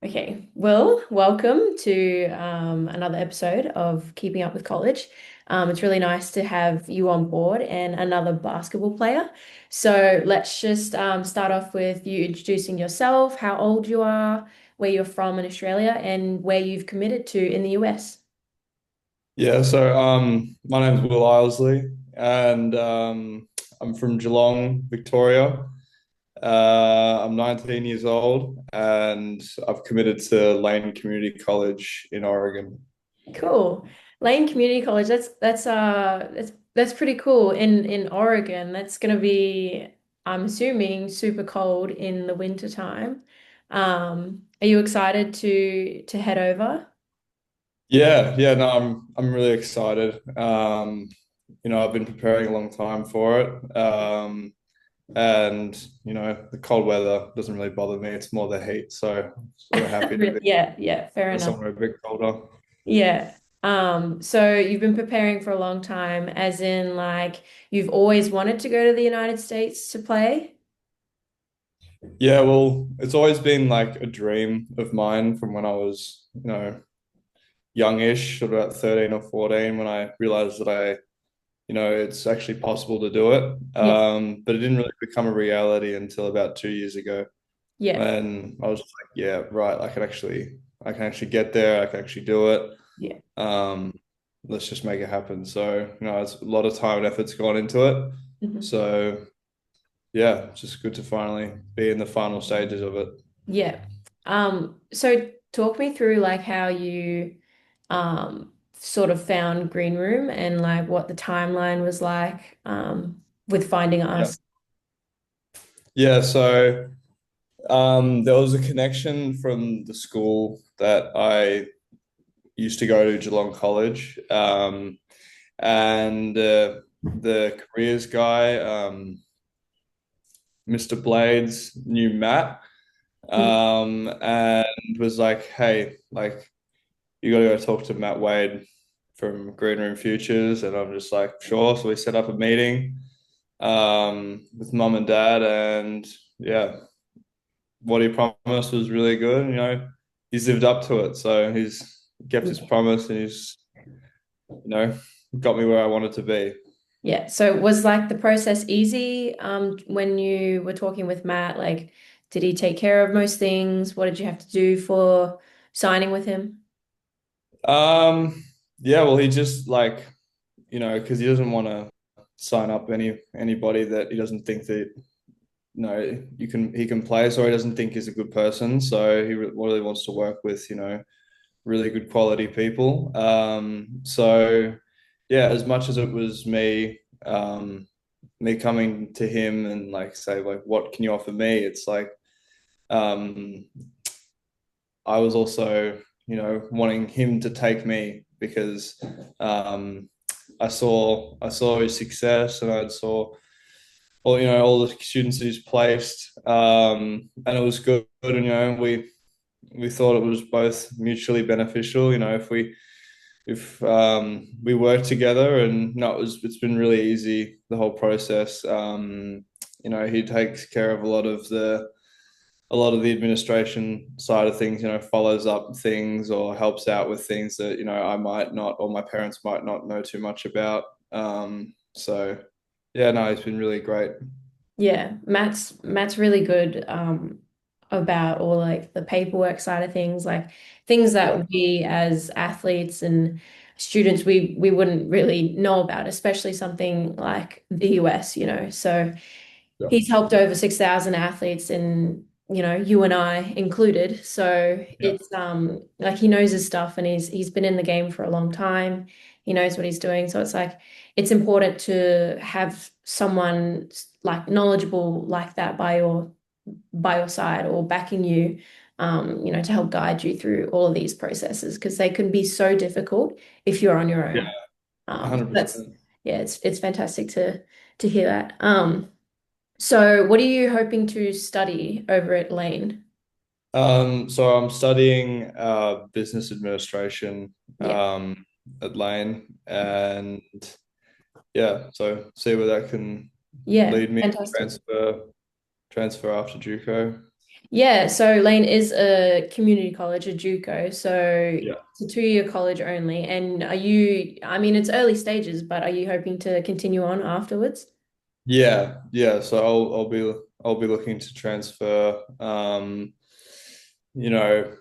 Okay, well, welcome to another episode of Keeping Up with College. It's really nice to have you on board and another basketball player. So let's just start off with you introducing yourself, how old you are, where you're from in Australia, and where you've committed to in the US. My name's Will Ilsley, and I'm from Geelong, Victoria. I'm 19 years old, and I've committed to Lane Community College in Oregon. Cool. Lane Community College, that's pretty cool in Oregon. That's gonna be, I'm assuming, super cold in the winter time. Are you excited to head over? No, I'm really excited. I've been preparing a long time for it, and the cold weather doesn't really bother me. It's more the heat, so I'm sort of happy to be Yeah, yeah, fair enough. somewhere a bit colder. Yeah. So you've been preparing for a long time, as in like you've always wanted to go to the United States to play? Yeah, well, it's always been like a dream of mine from when I was, youngish, sort of about 13 or 14, when I realized that it's actually possible to do it. Yeah. But it didn't really become a reality until about 2 years ago Yeah. when I was just like, yeah, right, I can actually get there, I can actually do it. Yeah. Um, let's just make it happen. So, it's a lot of time and effort's gone into it. Mhm. So, yeah, it's just good to finally be in the final stages of it. Yeah. So talk me through like how you sort of found Green Room and like what the timeline was like with finding Yeah. us. Yeah, so there was a connection from the school that I used to go to, Geelong College, and the careers guy, Mr. Blades, knew Matt, Mhm. and was like, "Hey, like, you got to go talk to Matt Wade from Green Room Futures," and I'm just like, "Sure." So we set up a meeting with mum and dad, and yeah, what he promised was really good. He's lived up to it. So he's kept his promise and you know, got me where I wanted to be. Yeah. So was like the process easy when you were talking with Matt? Like, did he take care of most things? What did you have to do for signing with him? Um, yeah, well, he just like, because he doesn't want to sign up anybody that he doesn't think that he can play, so he doesn't think he's a good person. So he really wants to work with, really good quality people. So yeah, as much as it was me coming to him and like say like, what can you offer me? It's like um, I was also wanting him to take me because um, I saw his success and I saw all the students that he's placed, and it was good. And we thought it was both mutually beneficial. If we work together, and no, it's been really easy, the whole process. He takes care of a lot of the administration side of things, follows up things or helps out with things that I might not, or my parents might not know too much about. So yeah, no, he's been really great. Yeah, Matt's really good about all like the paperwork side of things, like things Yeah, that we as athletes and students we wouldn't really know about, especially something like the US, you know. So yeah, he's helped over 6,000 athletes and you and I included. So yeah, it's like he knows his stuff and he's been in the game for a long time. He knows what he's doing. So it's like it's important to have someone like knowledgeable like that by your side or backing you, to help guide you through all of these processes because they can be so difficult if you're on your yeah, own. That's 100%. yeah, it's fantastic to hear that. So, what are you hoping to study over at Lane? So I'm studying business administration Yeah. at Lane, and yeah, so see where that can Yeah, lead me, fantastic. transfer after JUCO. Yeah, so Lane is a community college, a JUCO, so Yeah. it's a 2-year college only. And are you, I mean, it's early stages, but are you hoping to continue on afterwards? Yeah. So I'll be looking to transfer. You know,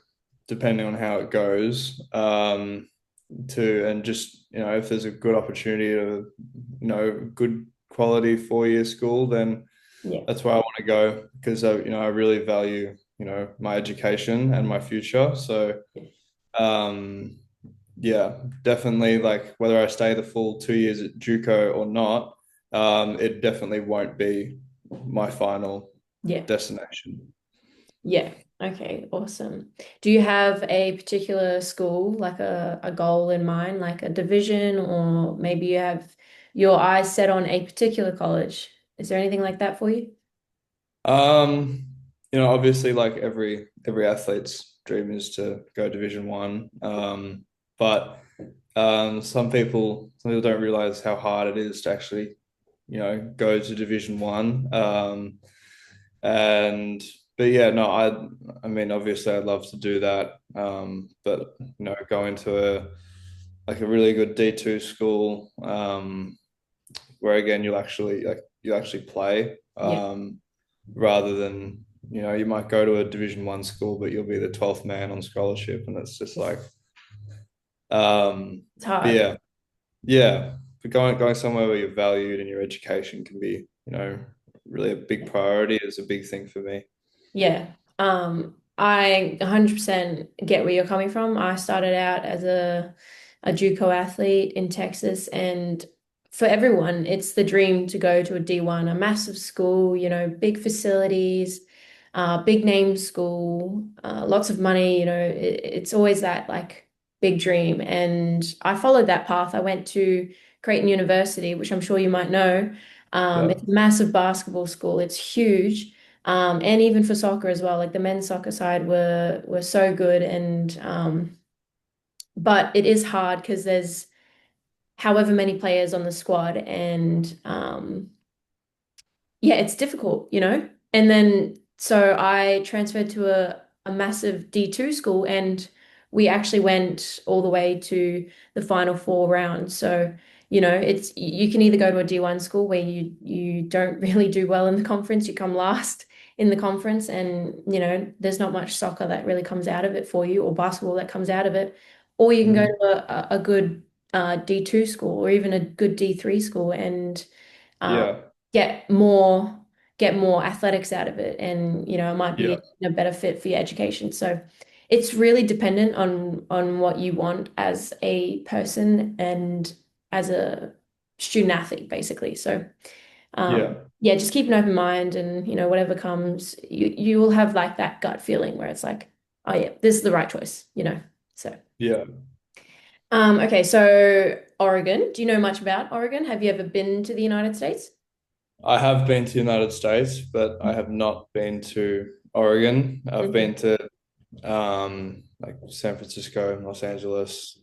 depending on how it goes, to and just if there's a good opportunity to good quality 4-year school, then Yeah. that's where I want to go because I really value my education and my future. So um, yeah, definitely like whether I stay the full 2 years at JUCO or not, it definitely won't be my final Yeah. destination. Yeah. Okay, awesome. Do you have a particular school, like a goal in mind, like a division, or maybe you have your eyes set on a particular college? Is there anything like that for you? Um, obviously, like every athlete's dream is to go Division One. But some people don't realize how hard it is to actually, go to Division One. And but yeah, no, I mean, obviously, I'd love to do that. But go into a really good D2 school, where again you actually play. Yeah, Rather than you might go to a Division One school, but you'll be the 12th man on scholarship, and it's just like, it's but hard. yeah. But going somewhere where you're valued and your education can be, really a big priority is a big thing for me. Yeah. I 100% get where you're coming from. I started out as a JUCO athlete in Texas, and for everyone, it's the dream to go to a D1, a massive school, big facilities, big name school, lots of money, it's always that like big dream. And I followed that path. I went to Creighton University, which I'm sure you might know. Yeah, It's a massive basketball school. It's huge. And even for soccer as well, like the men's soccer side were so good, and but it is hard because there's however many players on the squad, and yeah, it's difficult, And then so I transferred to a massive D2 school, and we actually went all the way to the final 4 rounds. So, it's you can either go to a D1 school where you don't really do well in the conference, you come last in the conference, and there's not much soccer that really comes out of it for you, or basketball that comes out of it. Or you can go hmm to a good D2 school, or even a good D3 school, and um, yeah, get more get more athletics out of it, and it might yeah, be a better fit for your education. So it's really dependent on what you want as a person and as a student athlete, basically. So yeah, yeah, just keep an open mind, and whatever comes, you will have like that gut feeling where it's like, oh yeah, this is the right choice. So yeah. okay, so Oregon, do you know much about Oregon? Have you ever been to the United States? I have been to the United States, but I have not been to Oregon. I've Mhm. been to like San Francisco, Los Angeles,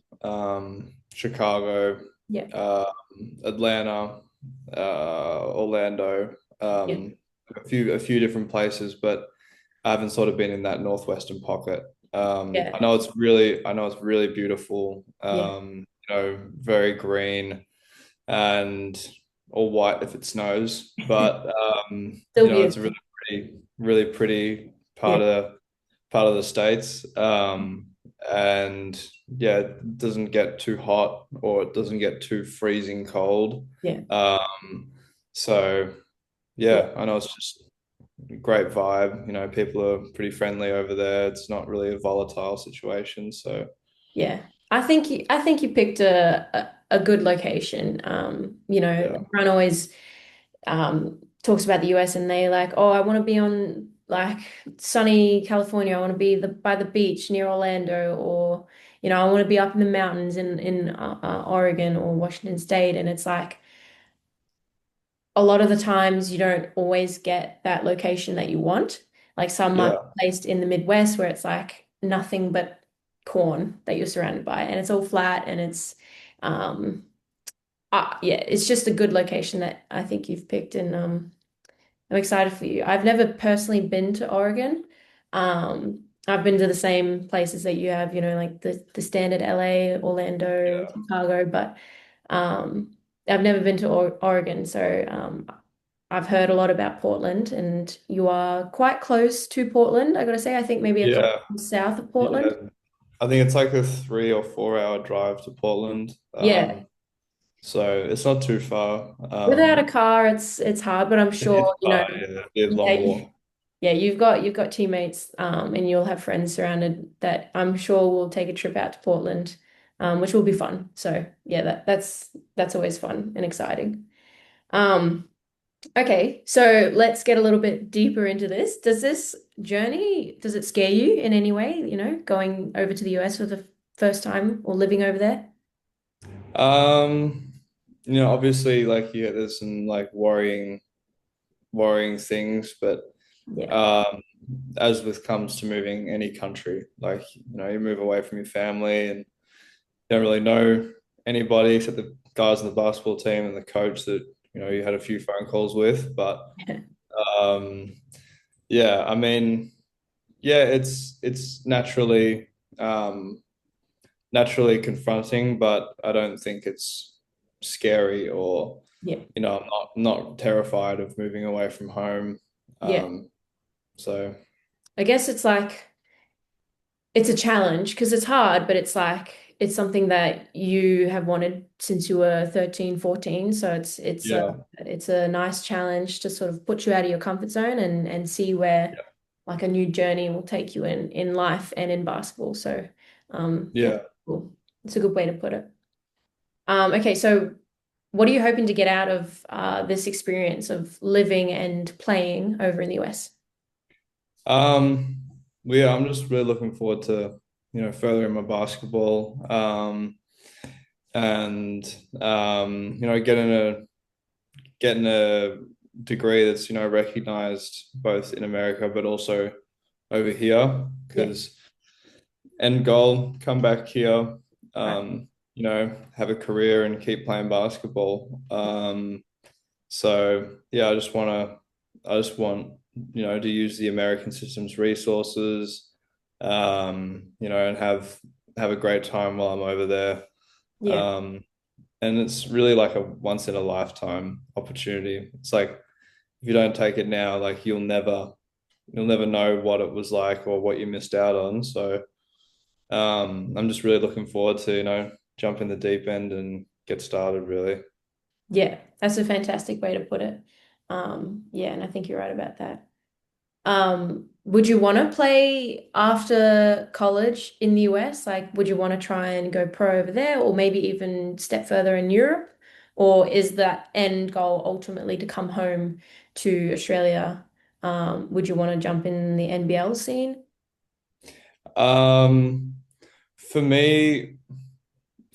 Chicago, Yeah. um, Atlanta, Orlando, Yeah. a few different places, but I haven't sort of been in that northwestern pocket. Yeah. I know it's really beautiful. Yeah. Very green and all white if it snows, but Still it's a beautiful. really pretty Yeah. part of the states. And yeah, it doesn't get too hot or it doesn't get too freezing cold. Yeah. Um, so Yeah. yeah, I know it's just a great vibe. People are pretty friendly over there. It's not really a volatile situation. So Yeah. I think you picked a good location. yeah, Everyone always talks about the US, and they like, oh, I want to be on like sunny California. I want to be by the beach near Orlando, or I want to be up in the mountains in Oregon or Washington State. And it's like a lot of the times you don't always get that location that you want. Like some might be yeah, placed in the Midwest where it's like nothing but corn that you're surrounded by, and it's all flat, and it's um yeah, it's just a good location that I think you've picked, and I'm excited for you. I've never personally been to Oregon, I've been to the same places that you have, like the standard LA, Orlando, Yeah. Chicago, but um, I've never been to Oregon, so I've heard a lot about Portland, and you are quite close to Portland. I gotta say, I think maybe a couple Yeah. of south of Portland. Yeah. I think it's like a 3 or 4 hour drive to Portland. Yeah, So it's not too far. without a car, it's hard, but I'm It is sure, far, yeah. It is a yeah, long walk. yeah, you've got teammates, and you'll have friends surrounded that I'm sure will take a trip out to Portland, which will be fun. So yeah, that's always fun and exciting. Um, okay, so let's get a little bit deeper into this. Does this journey, does it scare you in any way, going over to the US for the first time or living over there? Um, obviously, like yeah, there's some like worrying things, but Yeah. um, as with comes to moving any country, like you move away from your family and you don't really know anybody except the guys on the basketball team and the coach that you had a few phone calls with. But um, yeah, I mean, yeah, it's um, naturally confronting, but I don't think it's scary or Yeah. I'm not terrified of moving away from home. Yeah. Um, so I guess it's like it's a challenge because it's hard, but it's like it's something that you have wanted since you were 13, 14. So yeah, it's a nice challenge to sort of put you out of your comfort zone and see where like a new journey will take you in life and in basketball. So yeah, yeah. cool. It's a good way to put it. Okay, so what are you hoping to get out of this experience of living and playing over in the US? Um, well, yeah, I'm just really looking forward to furthering my basketball and getting a degree that's recognized both in America but also over here Yeah, because end goal, come back here, right. have a career and keep playing basketball. So yeah, I just want to use the American system's resources, and have a great time while I'm over there. Yeah, Um, and it's really like a once in a lifetime opportunity. It's like if you don't take it now, like you'll never know what it was like or what you missed out on. So I'm just really looking forward to, jump in the deep end and get started, really. yeah, that's a fantastic way to put it. Yeah, and I think you're right about that. Would you want to play after college in the US? Like, would you want to try and go pro over there, or maybe even step further in Europe? Or is that end goal ultimately to come home to Australia? Would you want to jump in the NBL scene? Um, for me,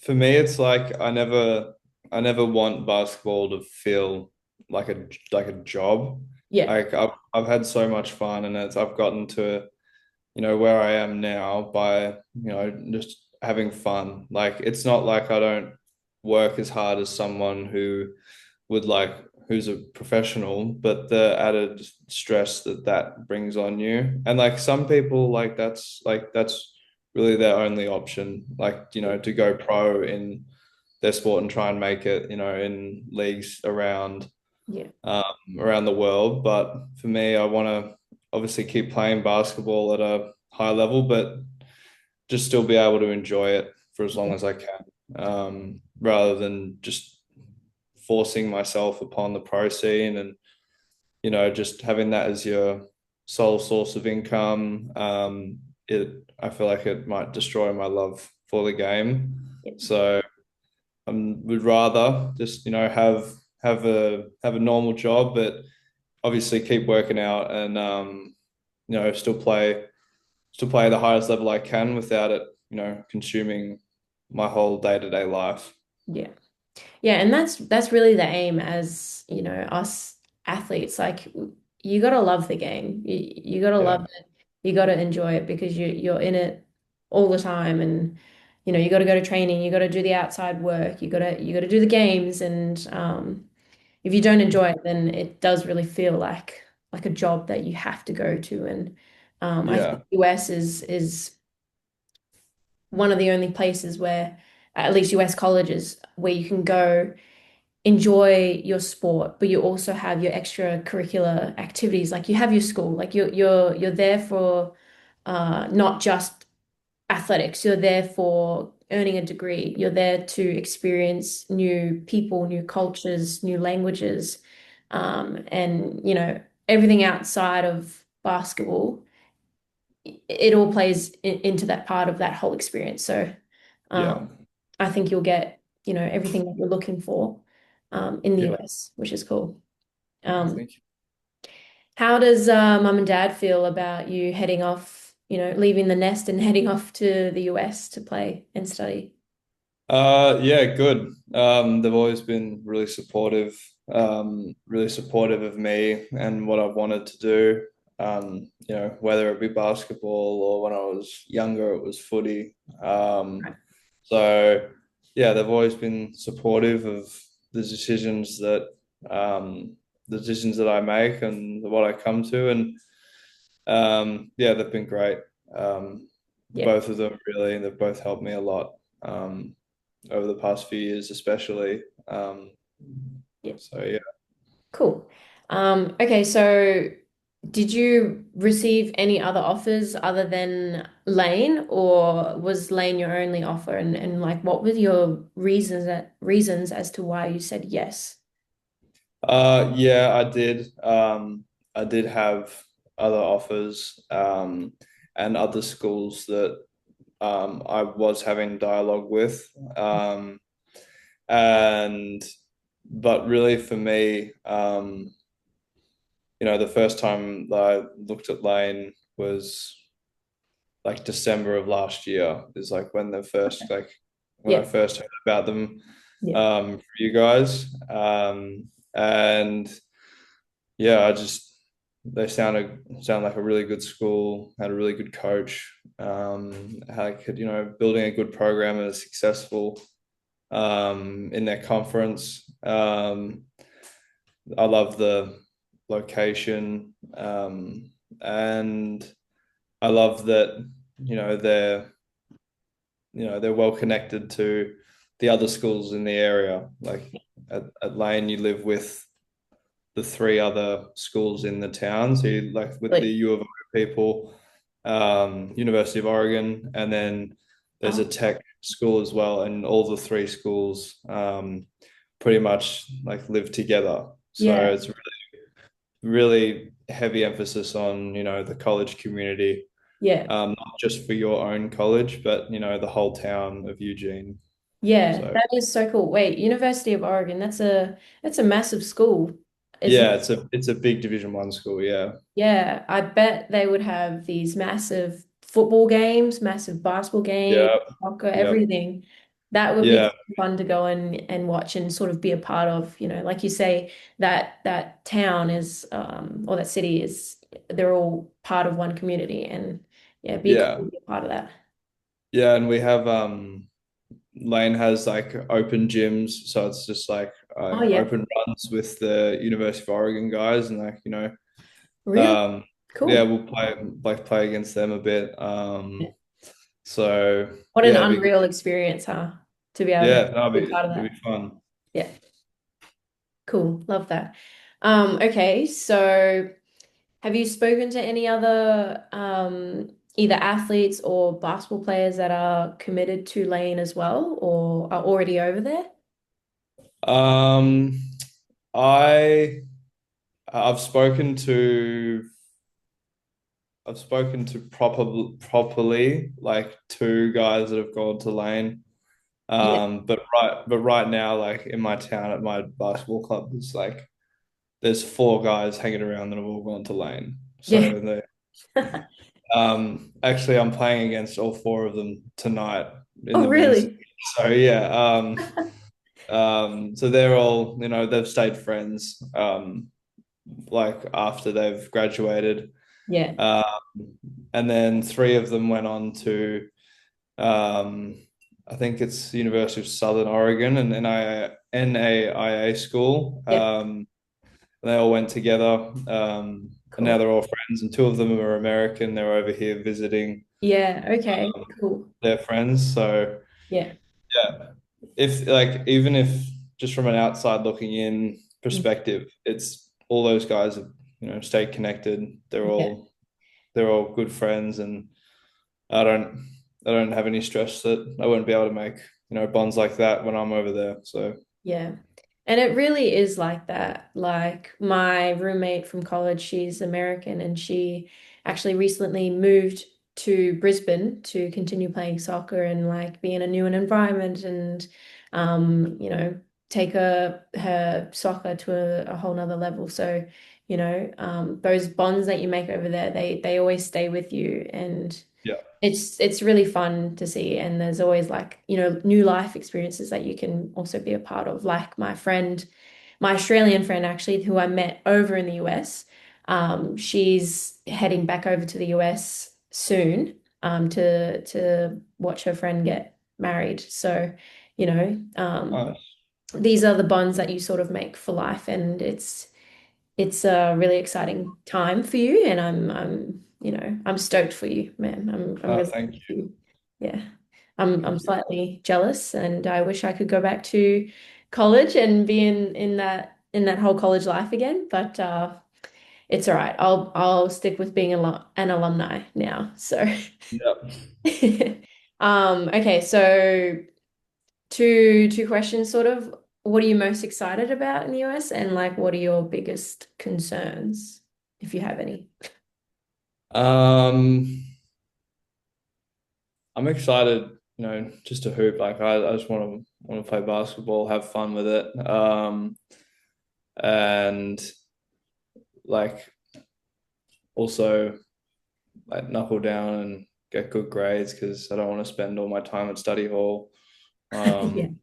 it's like I never want basketball to feel like a job. Yeah, Like I've had so much fun and I've gotten to where I am now by just having fun. Like it's not like I don't work as hard as someone would like who's a professional, but the added stress that brings on you. And like some people that's really their only option, like to go pro in their sport and try and make it in leagues yeah, um, around the world. But for me, I want to obviously keep playing basketball at a high level, but just still be able to enjoy it for as long yeah, as I can, rather than just forcing myself upon the pro scene and just having that as your sole source of income. I feel like it might destroy my love for the game. yeah, So I would rather just have a normal job, but obviously keep working out and still play the highest level I can without it consuming my whole day-to-day life. yeah. Yeah, and that's really the aim as, us athletes. Like you gotta love the game. You gotta love Yeah, it. You gotta enjoy it because you're in it all the time and you gotta go to training, you gotta do the outside work, you gotta do the games and if you don't enjoy it, then it does really feel like a job that you have to go to. And I think Yeah. US is one of the only places where, at least US colleges, where you can go enjoy your sport, but you also have your extracurricular activities. Like you have your school, like you're there for not just athletics. You're there for earning a degree. You're there to experience new people, new cultures, new languages, and everything outside of basketball. It all plays into that part of that whole experience. So Yeah. um, I think you'll get everything that you're looking for in the Yeah. US, which is cool. Yeah. Um, Thank you. how does mum and dad feel about you heading off, leaving the nest and heading off to the US to play and study? Yeah, good. They've always been really supportive of me and what I've wanted to do. Whether it be basketball or when I was younger, it was footy. So yeah, they've always been supportive of the decisions that um, the decisions that I make and what I come to, and yeah, they've been great. Um, Yeah, both of them really, and they've both helped me a lot. Over the past few years, especially. yeah, So yeah. cool. Okay, so did you receive any other offers other than Lane, or was Lane your only offer? And like, what were your reasons as to why you said yes? Yeah, I did. I did have other offers and other schools that I was having dialogue with. And but really for me, the first time that I looked at Lane was like December of last year is like when I Yeah, first heard about them yeah, for you guys. And yeah, I just they sound like a really good school, had a really good coach, had building a good program and is successful in their conference. I love the location, and I love that they're they're well connected to the other schools in the area. Like at Lane, you live with the three other schools in the town. So you like with the really. U of O people, University of Oregon, and then there's a Oh, tech school as well, and all the three schools pretty much like live together. So yeah, it's really heavy emphasis on the college community, yeah, not just for your own college, but the whole town of Eugene. yeah. So That is so cool. Wait, University of Oregon, that's a massive school, isn't yeah, it? it's a big Division 1 school. Yeah, Yeah, I bet they would have these massive football games, massive basketball games, yeah, soccer, yeah, everything. That would be yeah, fun to go and watch and sort of be a part of, like you say, that town is or that city is they're all part of one community and yeah, be cool yeah, to be a part of that. yeah. And we have Lane has like open gyms, so it's just like Oh yeah, open runs with the University of Oregon guys, and really yeah, cool. we'll play against them a bit. So What an yeah, it'd be good. unreal experience, huh? To be able to Yeah, that'll be a part of it'll that. be fun. Yeah, cool. Love that. Okay, so have you spoken to any other either athletes or basketball players that are committed to Lane as well or are already over there? Um, I I've spoken to properly like two guys that have gone to Lane. Yeah. But right now, like in my town at my basketball club, there's four guys hanging around that have all gone to Lane. Yeah. So actually I'm playing against all four of them tonight in Oh, the men's league. really? So yeah, so they're all, they've stayed friends like after they've graduated. Yeah. Um, and then three of them went on to um, I think it's University of Southern Oregon and NAIA school. Yep. and they all went together. And now Cool. they're all friends, and two of them are American. They're over here visiting Yeah, okay, cool. their friends. So Yeah. yeah, if like even if just from an outside looking in Mm. perspective, it's all those guys have stayed connected. Yeah. They're all good friends, and I don't I don't have any stress that I won't be able to make bonds like that when I'm over there. So Yeah. And it really is like that. Like my roommate from college, she's American and she actually recently moved to Brisbane to continue playing soccer and like be in a new environment and you know, take her soccer to a whole nother level. So, those bonds that you make over there, they always stay with you and yeah, it's really fun to see and there's always like new life experiences that you can also be a part of like my Australian friend actually who I met over in the US, she's heading back over to the US soon, to watch her friend get married, so nice. these are the bonds that you sort of make for life and it's a really exciting time for you, and I'm stoked for you, man. I'm really Thank happy for you, you. Yeah. I'm thank you. slightly jealous, and I wish I could go back to college and be in that whole college life again. But it's all right. I'll stick with being an alumni now. So, Yeah. okay. So two questions, sort of. What are you most excited about in the US, and like, what are your biggest concerns, if you have any? Um, I'm excited, just to hoop. Like I just want to play basketball, have fun with it. And like also like knuckle down and get good grades because I don't want to spend all my time at study hall. Yeah. Um,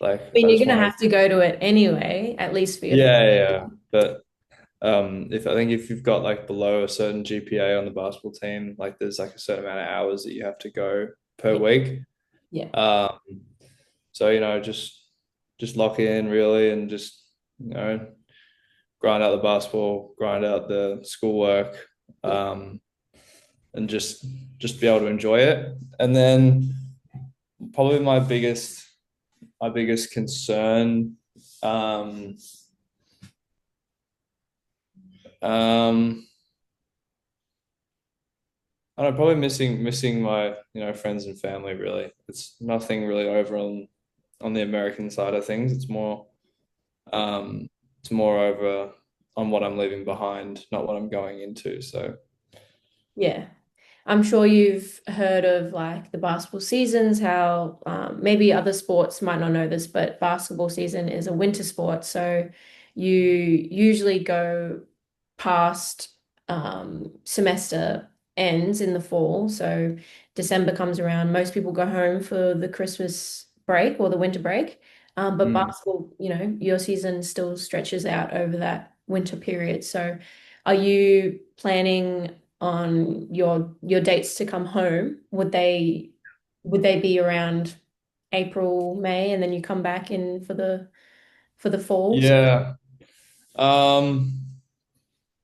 like I mean, I you're just gonna want have to, to go to it anyway, at least for your yeah, yeah. Yeah. But if I think if you've got like below a certain GPA on the basketball team, like there's like a certain amount of hours that you have to go per yeah, week. yeah, Um, so just lock in really and just you know grind out the basketball, grind out the schoolwork, yeah, um, and just be able to enjoy it. And then probably my biggest concern, um, um, I don't know, probably missing my friends and family. Really, it's nothing really over on the American side of things. Um, it's more over on what I'm leaving behind, not what I'm going into. So yeah. I'm sure you've heard of like the basketball seasons, how maybe other sports might not know this, but basketball season is a winter sport. So you usually go past semester ends in the fall. So December comes around, most people go home for the Christmas break or the winter break. But mm. basketball, your season still stretches out over that winter period. So are you planning on your dates to come home? Would they be around April, May, and then you come back in for the fall? Yeah. Um,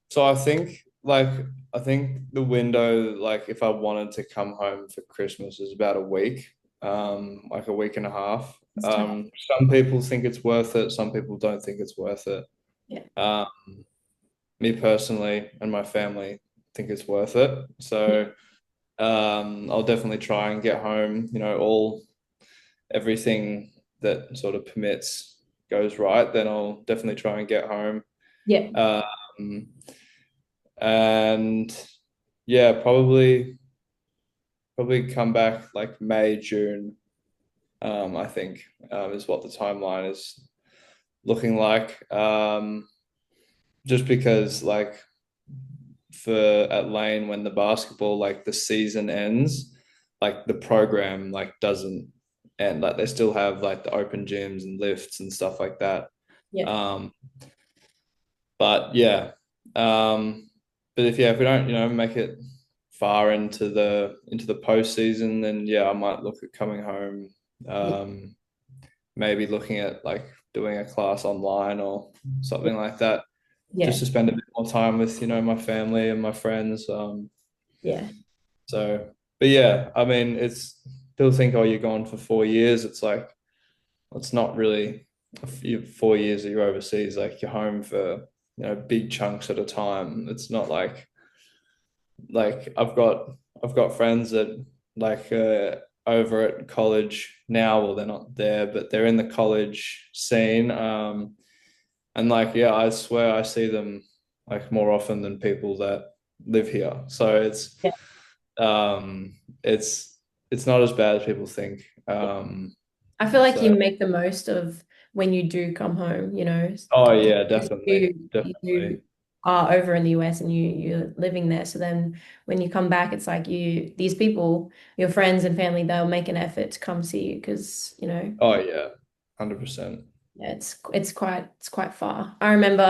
so I think the window, like if I wanted to come home for Christmas is about a week, like a week and a half. It's tight. Some people think it's worth it, some people don't think it's worth it. Yeah. Um, Me personally and my family think it's worth it. Yeah. So I'll definitely try and get home, all everything that sort of permits goes right, then I'll definitely try and get home. Yeah. Um, and yeah, probably come back like May, June, I think, is what the timeline is looking like. Just because like for at Lane when the basketball like the season ends, like the program like doesn't end. Like they still have like the open gyms and lifts and stuff like that. Yeah. Um, but yeah, but if we don't make it far into the postseason, then yeah, I might look at coming home. Yeah. Maybe looking at like doing a class online or something like that. Yeah. just to spend a bit more time with, my family and my friends. Yeah. So, but yeah, I mean, it's people think, oh, you're gone for 4 years. It's like, it's not really a few 4 years that you're overseas. Like you're home for, big chunks at a time. It's not like I've got friends that like over at college now. Well, they're not there, but they're in the college scene. And like, yeah, I swear I see them like more often than people that live here. So Yeah. it's it's not as bad as people think. I feel like you So make the most of when you do come home, oh yeah, because definitely, you definitely. are over in the US and you're living there. So then when you come back, it's like these people, your friends and family, they'll make an effort to come see you because, Oh yeah, 100%. yeah, it's quite far. I remember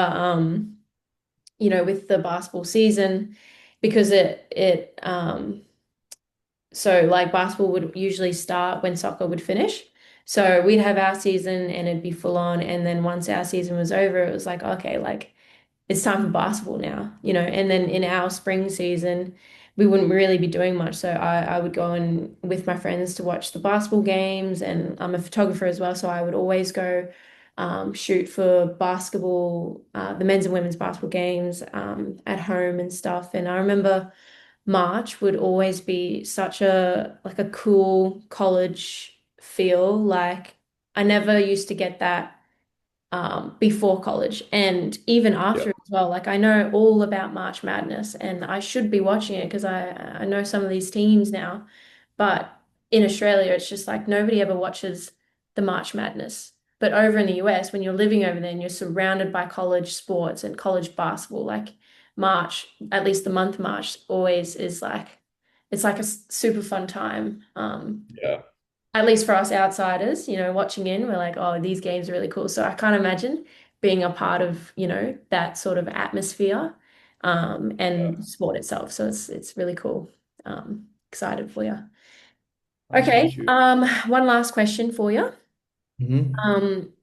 with the basketball season because so like basketball would usually start when soccer would finish. So we'd have our season and it'd be full on. And then once our season was over, it was like, okay, like it's time for basketball now, And then in our spring season, we wouldn't really be doing much. So I would go in with my friends to watch the basketball games. And I'm a photographer as well. So I would always go shoot for basketball, the men's and women's basketball games at home and stuff. And I remember March would always be such a cool college feel. Like I never used to get that before college and even Yeah, after as well. Like I know all about March Madness and I should be watching it because I know some of these teams now. But in Australia, it's just like nobody ever watches the March Madness. But over in the US, when you're living over there and you're surrounded by college sports and college basketball, like March, at least the month March, always is like it's like a super fun time. yeah, At least for us outsiders, watching in, we're like, oh, these games are really cool. So I can't imagine being a part of, that sort of atmosphere, and the yeah. sport itself. So it's really cool. Excited for you. Oh, Okay. thank you. One last question for you. Hmm. Um,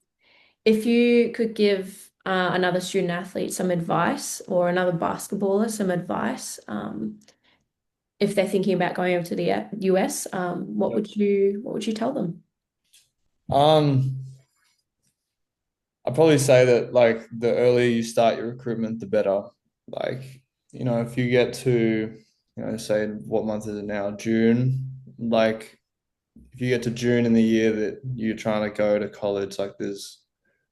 if you could give another student athlete some advice or another basketballer some advice, if they're thinking about going over to the US, what would you tell them? Um, I'd probably say that like the earlier you start your recruitment, the better. Like, if you get to, say what month is it now? June. Like, if you get to June in the year that you're trying to go to college, like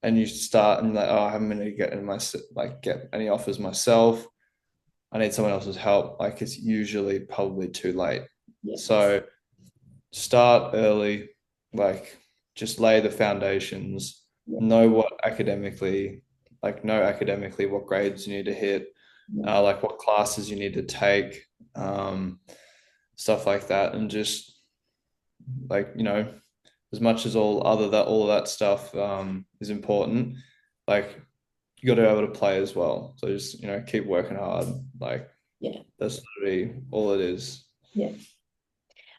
and you start and like, oh, I haven't been able to get get any offers myself. I need someone else's help. Like, it's usually probably too late. Yeah. So start early, like just lay the foundations, Yeah. know academically what grades you need to hit, Yeah. like what classes you need to take, stuff like that, and just like, as much as all of that stuff is important, like you got to be able to play as well. So just, keep working hard. Like Yeah. that's literally all it is. Yeah.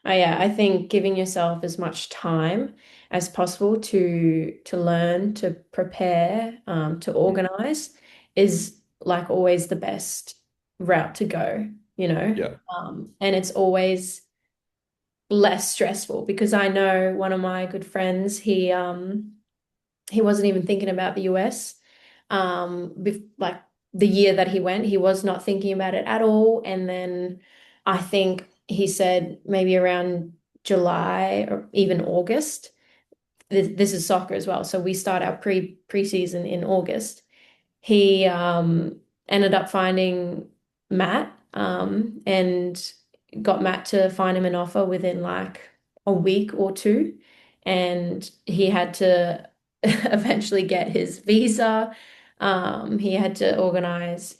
Yeah, I think giving yourself as much time as possible to learn, to prepare, to organize is like always the best route to go, you know? Yeah. And it's always less stressful because I know one of my good friends, he wasn't even thinking about the US. Like the year that he went, he was not thinking about it at all. And then I think he said maybe around July or even August. This is soccer as well. So we start our preseason in August. He ended up finding Matt and got Matt to find him an offer within like a week or two. And he had to eventually get his visa. He had to organize,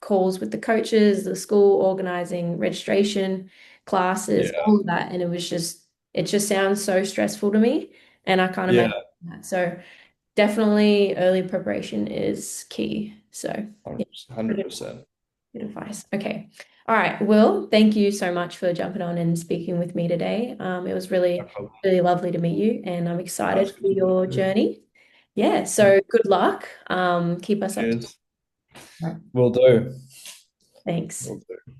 calls with the coaches, the school, organizing registration, classes, Yeah. all of that. And it just sounds so stressful to me. And I can't imagine Yeah. that. So definitely early preparation is key. So yeah, good, 100%. good advice. Okay. All right. Will, thank you so much for jumping on and speaking with me today. It was No really, problem. really lovely to meet you, and I'm That's excited good for to meet your you. journey. Yeah, Yeah. so good luck. Keep us up to Cheers. Right. Will do. Thanks. Will do.